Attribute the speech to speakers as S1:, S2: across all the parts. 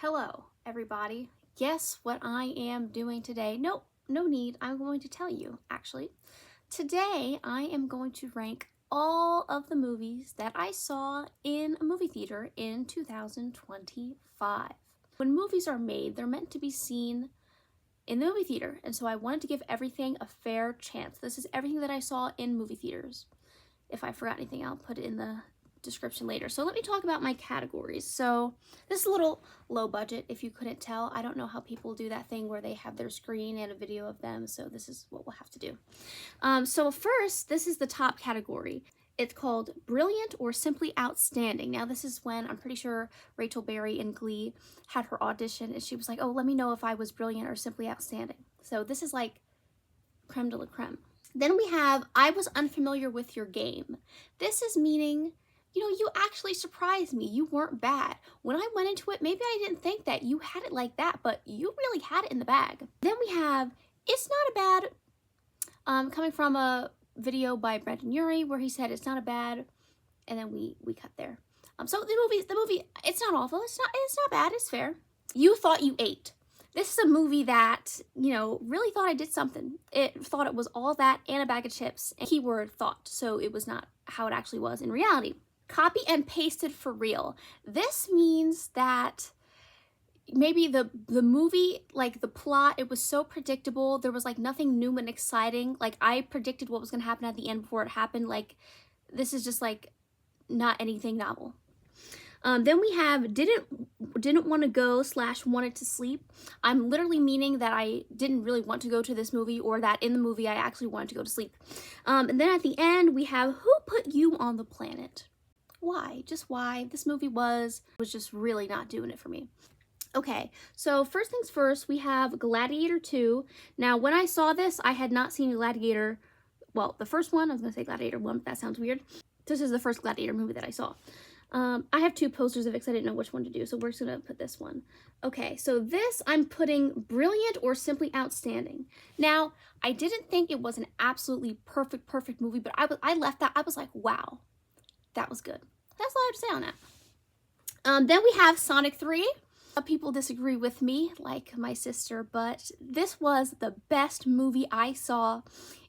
S1: Hello, everybody. Guess what I am doing today? Nope, no need. I'm going to tell you, actually. Today, I am going to rank all of the movies that I saw in a movie theater in 2025. When movies are made, they're meant to be seen in the movie theater, and so I wanted to give everything a fair chance. This is everything that I saw in movie theaters. If I forgot anything, I'll put it in the description later. So let me talk about my categories. So this is a little low budget, if you couldn't tell. I don't know how people do that thing where they have their screen and a video of them, so this is what we'll have to do. So first, this is the top category. It's called Brilliant or Simply Outstanding. Now this is when I'm pretty sure Rachel Berry in Glee had her audition and she was like, oh, let me know if I was brilliant or simply outstanding. So this is like creme de la creme. Then we have I was unfamiliar with your game. This is meaning, you know, you actually surprised me. You weren't bad. When I went into it, maybe I didn't think that you had it like that, but you really had it in the bag. Then we have It's Not a Bad, coming from a video by Brendan Urie where he said it's not a bad, and then we cut there. So the movie, it's not awful. It's not bad. It's fair. You Thought You Ate. This is a movie that, you know, really thought I did something. It thought it was all that and a bag of chips. And keyword thought, so it was not how it actually was in reality. Copy and pasted for real. This means that maybe the movie, like the plot, it was so predictable. There was like nothing new and exciting. Like I predicted what was going to happen at the end before it happened. Like this is just like not anything novel. Then we have didn't want to go / wanted to sleep. I'm literally meaning that I didn't really want to go to this movie, or that in the movie I actually wanted to go to sleep. And then at the end we have Who Put You on the Planet? Why? Just why? This movie was just really not doing it for me. Okay, so first things first, we have Gladiator 2. Now, when I saw this, I had not seen Gladiator, well, the first one, I was going to say Gladiator 1, but that sounds weird. This is the first Gladiator movie that I saw. I have two posters of it because I didn't know which one to do, so we're just going to put this one. Okay, so this I'm putting Brilliant or Simply Outstanding. Now, I didn't think it was an absolutely perfect movie, but I left that, I was like, wow, that was good. That's all I have to say on that. Then we have Sonic 3. People disagree with me, like my sister, but this was the best movie I saw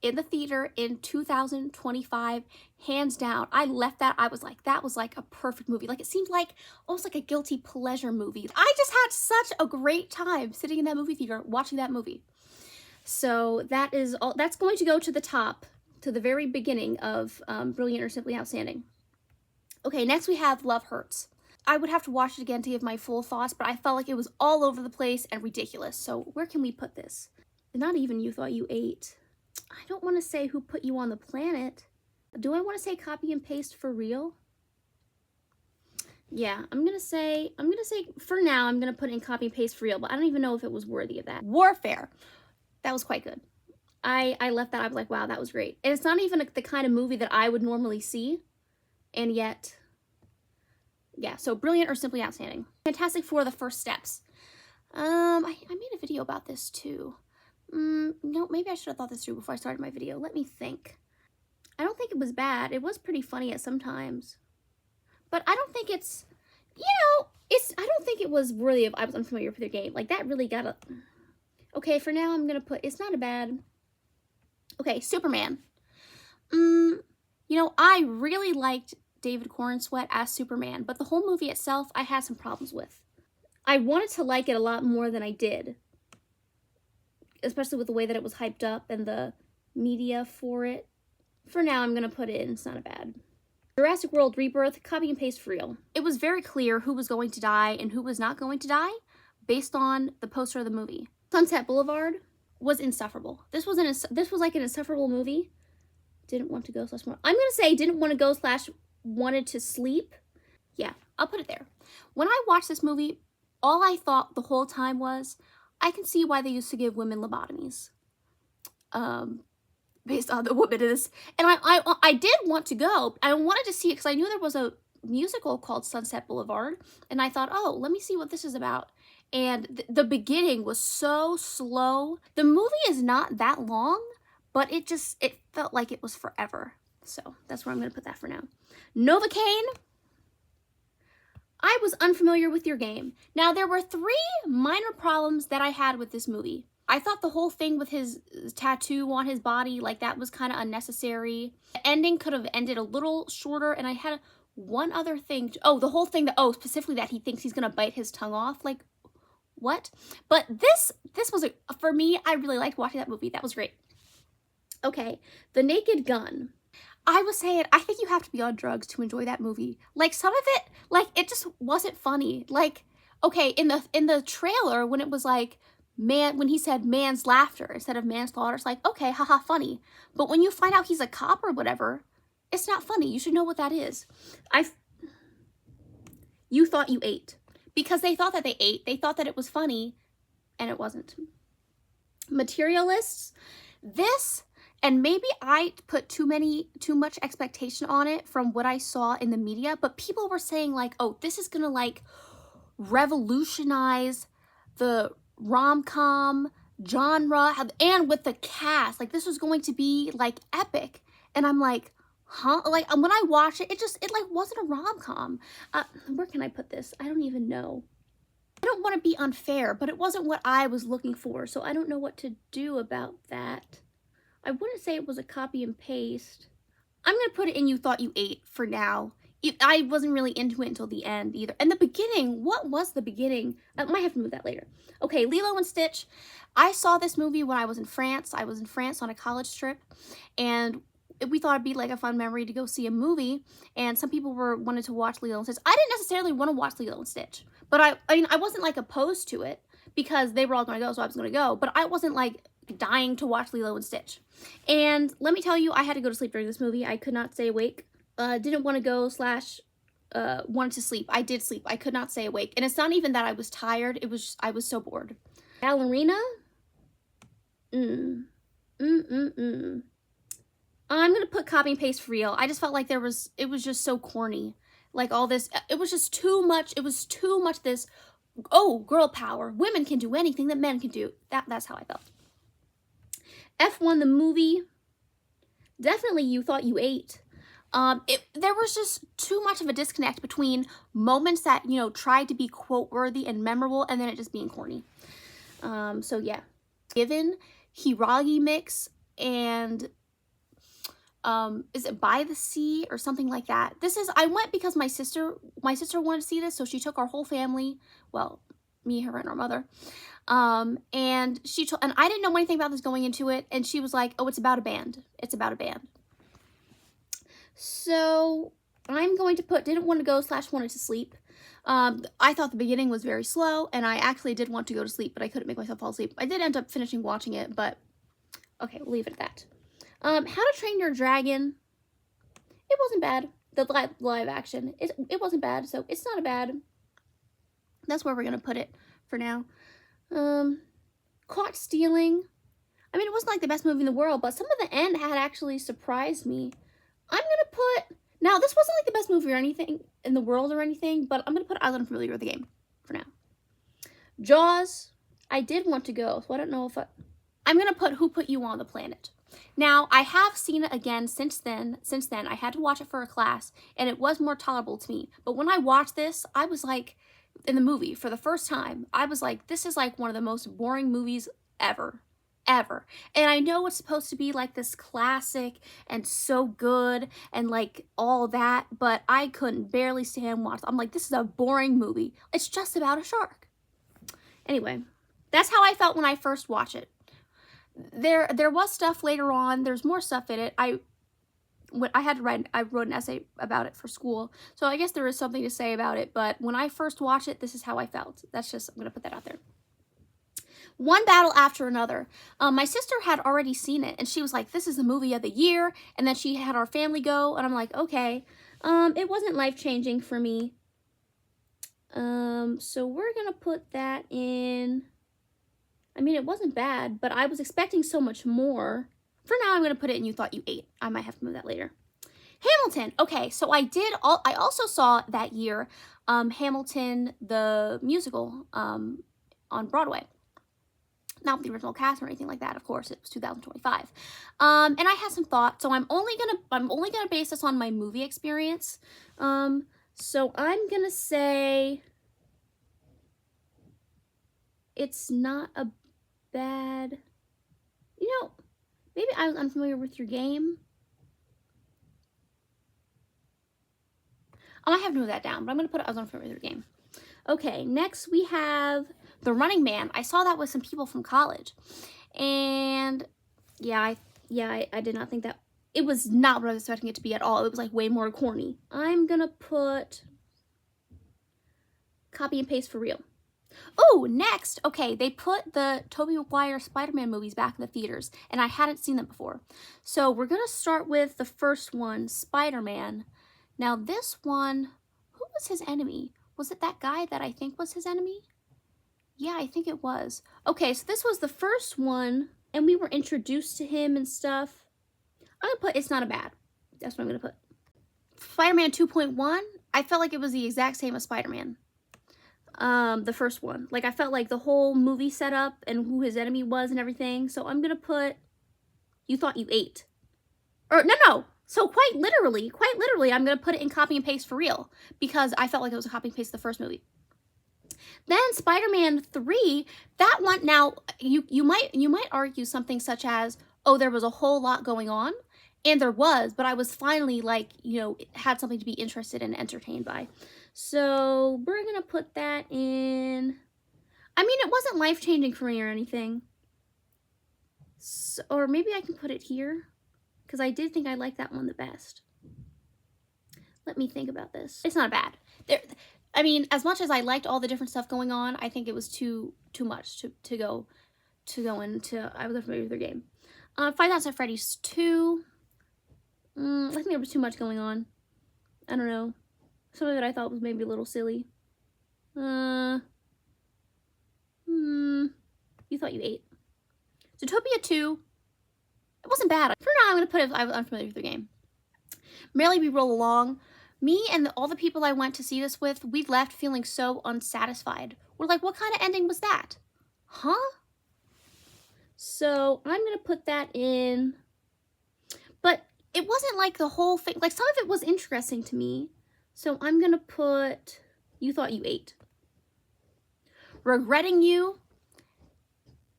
S1: in the theater in 2025, hands down. I left that, I was like, that was like a perfect movie. Like it seemed like almost like a guilty pleasure movie. I just had such a great time sitting in that movie theater watching that movie. So that is all. That's going to go to the top, to the very beginning of Brilliant or Simply Outstanding. Okay, next we have Love Hurts. I would have to watch it again to give my full thoughts, but I felt like it was all over the place and ridiculous. So where can we put this? Not even You Thought You Ate. I don't want to say Who Put You on the Planet. Do I want to say Copy and Paste for real? Yeah, I'm gonna say for now I'm gonna put in Copy and Paste for real, but I don't even know if it was worthy of that. Warfare. That was quite good. I left that, I was like, wow, that was great. And it's not even the kind of movie that I would normally see, and yet, yeah, so Brilliant or Simply Outstanding. Fantastic Four: The First Steps. I made a video about this too. No, maybe I should have thought this through before I started my video. Let me think. I don't think it was bad. It was pretty funny at some times. But I don't think it's, you know, I don't think it was worthy of I was unfamiliar with your game. Like that really got a, okay, for now I'm going to put, it's not a bad, okay, Superman. You know, I really liked David Corenswet as Superman, but the whole movie itself, I had some problems with. I wanted to like it a lot more than I did, especially with the way that it was hyped up and the media for it. For now, I'm going to put it in, it's not a bad. Jurassic World Rebirth, Copy and Paste for real. It was very clear who was going to die and who was not going to die based on the poster of the movie. Sunset Boulevard was insufferable. This was like an insufferable movie. Didn't want to go / I'm going to say didn't want to go / wanted to sleep. Yeah, I'll put it there. When I watched this movie, all I thought the whole time was, I can see why they used to give women lobotomies. Based on the woman in this. And I did want to go. I wanted to see it because I knew there was a musical called Sunset Boulevard. And I thought, oh, let me see what this is about. And the beginning was so slow. The movie is not that long, but it felt like it was forever. So that's where I'm going to put that for now. Novocaine. I was unfamiliar with your game. Now, there were 3 minor problems that I had with this movie. I thought the whole thing with his tattoo on his body, like, that was kind of unnecessary. The ending could have ended a little shorter, and I had one other thing. Oh, the whole thing that, oh, specifically that he thinks he's gonna bite his tongue off. Like, what? But this was, for me, I really liked watching that movie. That was great. Okay, The Naked Gun. I was saying, I think you have to be on drugs to enjoy that movie. Like, some of it, like, it just wasn't funny. Like, okay, in the trailer, when it was like, when he said man's laughter instead of manslaughter, it's like, okay, haha, funny. But when you find out he's a cop or whatever, it's not funny. You should know what that is. You thought you ate. Because they thought that they ate. They thought that it was funny, and it wasn't. Materialists. This, and maybe I put too much expectation on it from what I saw in the media, but people were saying like, oh, this is gonna like revolutionize the rom-com genre, and with the cast, like this was going to be like epic. And I'm like, huh? Like when I watched it, it like wasn't a rom-com. Where can I put this? I don't even know. I don't want to be unfair, but it wasn't what I was looking for, so I don't know what to do about that. I wouldn't say it was a copy and paste. I'm going to put it in You Thought You Ate for now. I wasn't really into it until the end either. And the beginning, what was the beginning? I might have to move that later. Okay, Lilo and Stitch. I saw this movie when I was in France. I was in France on a college trip, and we thought it'd be like a fun memory to go see a movie, and some people wanted to watch Lilo and Stitch. I didn't necessarily want to watch Lilo and Stitch, but I mean, I wasn't like opposed to it because they were all going to go, so I was going to go, but I wasn't like dying to watch Lilo and Stitch. And let me tell you, I had to go to sleep during this movie. I could not stay awake. Didn't want to go / wanted to sleep. I did sleep. I could not stay awake. And it's not even that I was tired. It was just, I was so bored. Ballerina? I'm gonna put copy and paste for real. I just felt like it was just so corny. Like all this, it was just too much. It was too much this, oh, girl power. Women can do anything that men can do. That's how I felt. F1 the movie. Definitely You Thought You Ate. There was just too much of a disconnect between moments that, you know, tried to be quote-worthy and memorable, and then it just being corny. So yeah. Given, Hiragi Mix, and is it By the Sea or something like that? I went because my sister wanted to see this, so she took our whole family, well, me, her, and our mother. And I didn't know anything about this going into it, and she was like, oh, it's about a band. It's about a band. So I'm going to put didn't want to go / wanted to sleep. I thought the beginning was very slow, and I actually did want to go to sleep, but I couldn't make myself fall asleep. I did end up finishing watching it, but okay, we'll leave it at that. How to Train Your Dragon. It wasn't bad. The live action, it wasn't bad, so it's not a bad. That's where we're gonna put it for now. Caught Stealing. I mean, it wasn't like the best movie in the world, but some of the end had actually surprised me. I'm gonna put, now this wasn't like the best movie or anything in the world or anything, but I'm gonna put Island Familiar with the Game for now. Jaws, I did want to go, so I don't know if I'm gonna put Who Put You on the Planet. Now, I have seen it again since then. I had to watch it for a class, and it was more tolerable to me. But when I watched this, I was like, in the movie, for the first time, I was like, this is like one of the most boring movies ever. Ever. And I know it's supposed to be like this classic and so good and like all that, but I couldn't barely stand watch. I'm like, this is a boring movie. It's just about a shark. Anyway, that's how I felt when I first watched it. There was stuff later on. There's more stuff in it. I wrote an essay about it for school, so I guess there is something to say about it, but when I first watched it, this is how I felt. I'm gonna put that out there. One Battle After Another. My sister had already seen it, and she was like, this is the movie of the year, and then she had our family go, and I'm like, okay. It wasn't life-changing for me. So we're gonna put that in. I mean, it wasn't bad, but I was expecting so much more. For now, I'm gonna put it in You Thought You Ate. I might have to move that later. Hamilton. Okay, so I also saw that year Hamilton the musical on Broadway. Not the original cast or anything like that, of course. It was 2025. And I had some thoughts, so I'm only gonna base this on my movie experience. So I'm gonna say it's not a bad, you know, maybe I was unfamiliar with your game. Oh, I have to move that down, but I'm gonna put I was unfamiliar with your game. Okay, next we have The Running Man. I saw that with some people from college. And yeah, I did not think that, it was not what I was expecting it to be at all. It was like way more corny. I'm gonna put copy and paste for real. Oh, next, okay, they put the Tobey Maguire Spider-Man movies back in the theaters, and I hadn't seen them before. So we're gonna start with the first one, Spider-Man. Now this one, who was his enemy? Was it that guy that I think was his enemy? Yeah, I think it was. Okay, so this was the first one, and we were introduced to him and stuff. I'm gonna put it's not a bad. That's what I'm gonna put. Spider-Man 2.1, I felt like it was the exact same as Spider-Man. The first one. Like, I felt like the whole movie setup and who his enemy was and everything. So I'm gonna put You Thought You Ate. Or, no. So quite literally, I'm gonna put it in copy and paste for real. Because I felt like it was a copy and paste of the first movie. Then Spider-Man 3, that one, now, you might argue something such as, oh, there was a whole lot going on. And there was, but I was finally, like, had something to be interested and entertained by. So we're going to put that in. I mean, it wasn't life-changing for me or anything. So, or maybe I can put it here, because I did think I liked that one the best. Let me think about this. It's not bad. I mean, as much as I liked all the different stuff going on, I think it was too much to go into. I was familiar with their game. Five Nights at Freddy's 2. I think there was too much going on. I don't know. Some of it I thought was maybe a little silly. You Thought You Ate. Zootopia 2. It wasn't bad. For now, I'm going to put it, I was unfamiliar with the game. Merrily We Roll Along. Me and all the people I went to see this with, we left feeling so unsatisfied. We're like, what kind of ending was that? Huh? So I'm going to put that in. But it wasn't like the whole thing. Like, some of it was interesting to me. So I'm going to put You Thought You Ate. Regretting You.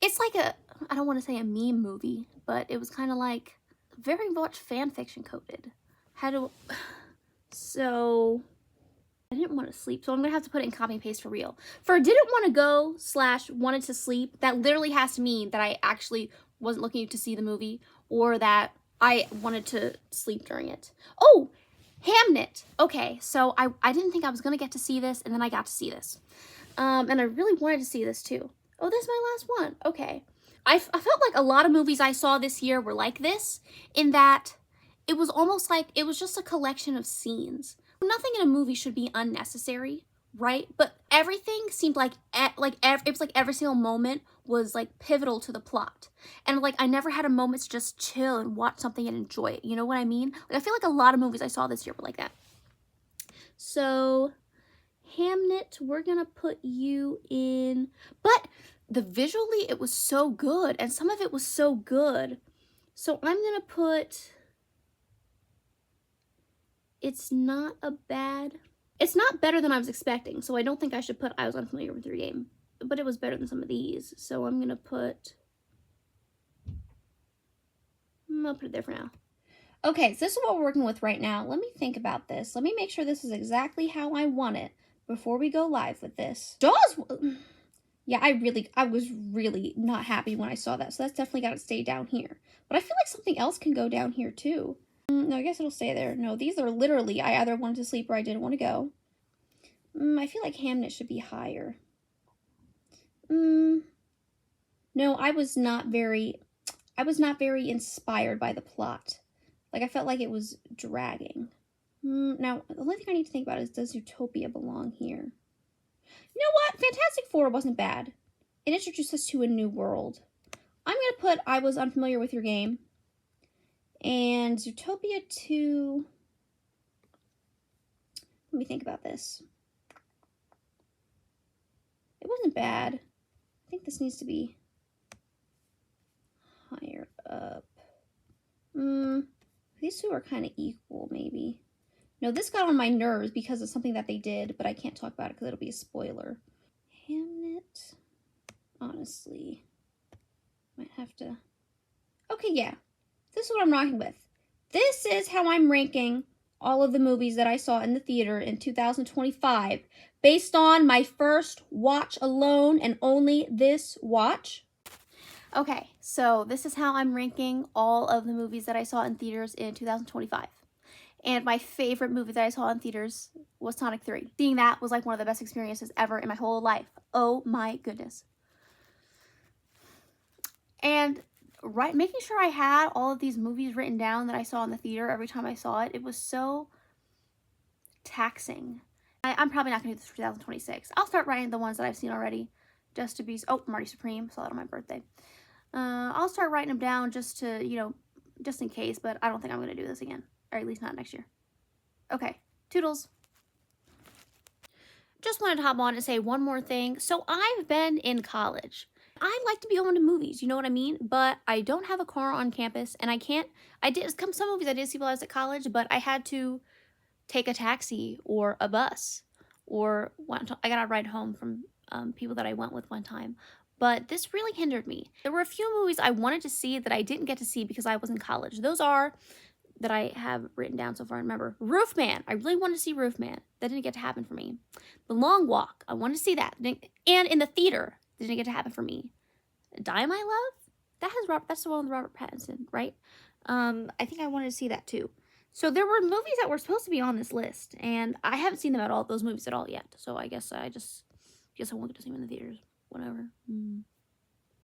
S1: It's like I don't want to say a meme movie, but it was kind of like very much fan fiction coded. So I didn't want to sleep, so I'm gonna have to put it in copy and paste for real. For didn't want to go / wanted to sleep, that literally has to mean that I actually wasn't looking to see the movie, or that I wanted to sleep during it. Oh, Hamnet. Okay, so I didn't think I was gonna get to see this, and then I got to see this. And I really wanted to see this too. Oh, this is my last one. Okay. I felt like a lot of movies I saw this year were like this, in that it was almost like it was just a collection of scenes. Nothing in a movie should be unnecessary, right? But everything seemed like it was like every single moment was like pivotal to the plot. And like I never had a moment to just chill and watch something and enjoy it. You know what I mean? Like, I feel like a lot of movies I saw this year were like that. So Hamnet, we're gonna put you in, but visually it was so good, and some of it was so good. So I'm gonna put it's not better than I was expecting, so I don't think I should put I was unfamiliar with your game, but it was better than some of these. So I'm gonna put, I'll put it there for now. Okay, so this is what we're working with right now. Let me think about this. Let me make sure this is exactly how I want it before we go live with this. Jaws. Yeah, I was really not happy when I saw that, so that's definitely got to stay down here. But I feel like something else can go down here too. No, I guess it'll stay there. No, these are literally, I either wanted to sleep or I didn't want to go. I feel like Hamnet should be higher. No, I was not very inspired by the plot. Like, I felt like it was dragging. Now, the only thing I need to think about is, does Zootopia belong here? You know what? Fantastic Four wasn't bad. It introduced us to a new world. I'm going to put I was unfamiliar with your game. And Zootopia 2... Let me think about this. It wasn't bad. I think this needs to be higher up. These two are kind of equal, maybe. No, this got on my nerves because of something that they did, but I can't talk about it because it'll be a spoiler. Hamnet. Honestly. Might have to... Okay, yeah. This is what I'm rocking with. This is how I'm ranking all of the movies that I saw in the theater in 2025 based on my first watch alone and only this watch. Okay, so this is how I'm ranking all of the movies that I saw in theaters in 2025. And my favorite movie that I saw in theaters was Sonic 3. Seeing that was like one of the best experiences ever in my whole life. Oh my goodness. And making sure I had all of these movies written down that I saw in the theater every time I saw it, it was so taxing. I'm probably not going to do this for 2026. I'll start writing the ones that I've seen already, just to be... Oh, Marty Supreme, saw that on my birthday. I'll start writing them down just to, you know, just in case, but I don't think I'm going to do this again, or at least not next year. Okay, toodles. Just wanted to hop on and say one more thing. So I've been in college. I like to be going to movies, you know what I mean? But I don't have a car on campus, and some movies I did see while I was at college, but I had to take a taxi or a bus, or I got a ride home from people that I went with one time. But this really hindered me. There were a few movies I wanted to see that I didn't get to see because I was in college. Those are, that I have written down so far, remember, Roofman. I really wanted to see Roofman. That didn't get to happen for me. The Long Walk. I wanted to see that. And in the theater, that didn't get to happen for me. Die My Love? That's the one with Robert Pattinson, right? I think I wanted to see that too. So there were movies that were supposed to be on this list, and I haven't seen them at all, those movies at all yet. So I guess I won't get to see them in the theaters. Whatever.